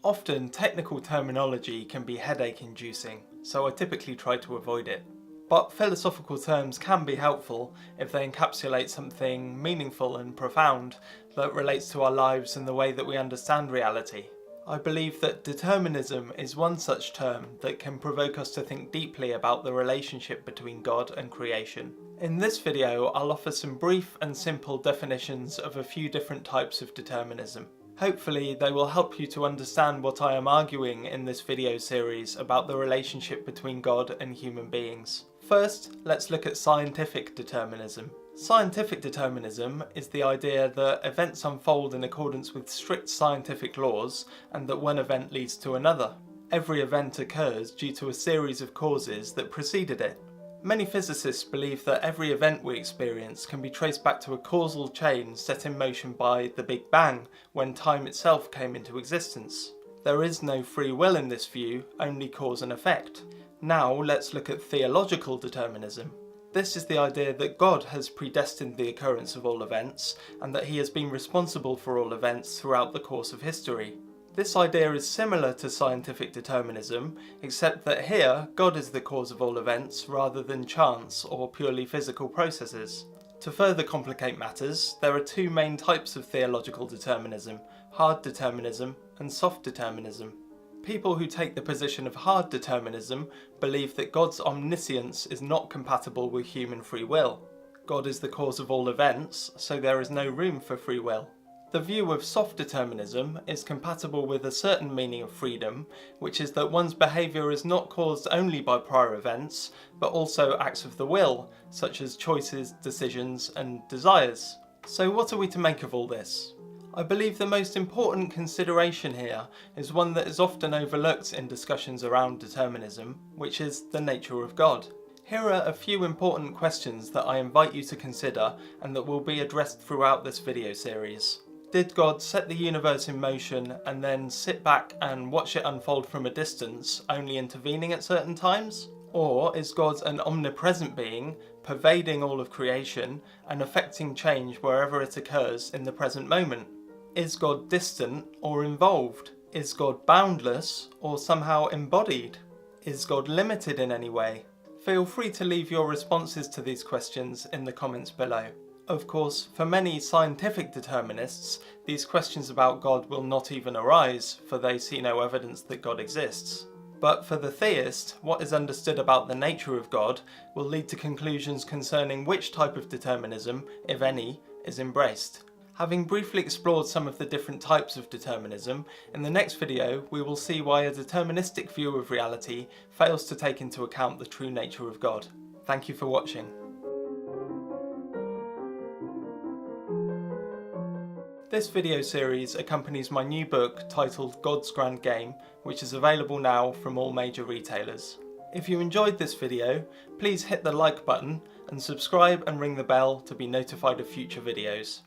Often technical terminology can be headache-inducing, so I typically try to avoid it. But philosophical terms can be helpful if they encapsulate something meaningful and profound that relates to our lives and the way that we understand reality. I believe that determinism is one such term that can provoke us to think deeply about the relationship between God and creation. In this video, I'll offer some brief and simple definitions of a few different types of determinism. Hopefully they will help you to understand what I am arguing in this video series about the relationship between God and human beings. First, let's look at scientific determinism. Scientific determinism is the idea that events unfold in accordance with strict scientific laws and that one event leads to another. Every event occurs due to a series of causes that preceded it. Many physicists believe that every event we experience can be traced back to a causal chain set in motion by the Big Bang, when time itself came into existence. There is no free will in this view, only cause and effect. Now let's look at theological determinism. This is the idea that God has predestined the occurrence of all events, and that he has been responsible for all events throughout the course of history. This idea is similar to scientific determinism, except that here God is the cause of all events rather than chance or purely physical processes. To further complicate matters, there are two main types of theological determinism: hard determinism and soft determinism. People who take the position of hard determinism believe that God's omniscience is not compatible with human free will. God is the cause of all events, so there is no room for free will. The view of soft determinism is compatible with a certain meaning of freedom, which is that one's behaviour is not caused only by prior events, but also acts of the will, such as choices, decisions, and desires. So what are we to make of all this? I believe the most important consideration here is one that is often overlooked in discussions around determinism, which is the nature of God. Here are a few important questions that I invite you to consider and that will be addressed throughout this video series. Did God set the universe in motion and then sit back and watch it unfold from a distance, only intervening at certain times? Or is God an omnipresent being, pervading all of creation and affecting change wherever it occurs in the present moment? Is God distant or involved? Is God boundless or somehow embodied? Is God limited in any way? Feel free to leave your responses to these questions in the comments below. Of course, for many scientific determinists, these questions about God will not even arise, for they see no evidence that God exists. But for the theist, what is understood about the nature of God will lead to conclusions concerning which type of determinism, if any, is embraced. Having briefly explored some of the different types of determinism, in the next video we will see why a deterministic view of reality fails to take into account the true nature of God. Thank you for watching. This video series accompanies my new book titled God's Grand Game, which is available now from all major retailers. If you enjoyed this video, please hit the like button and subscribe and ring the bell to be notified of future videos.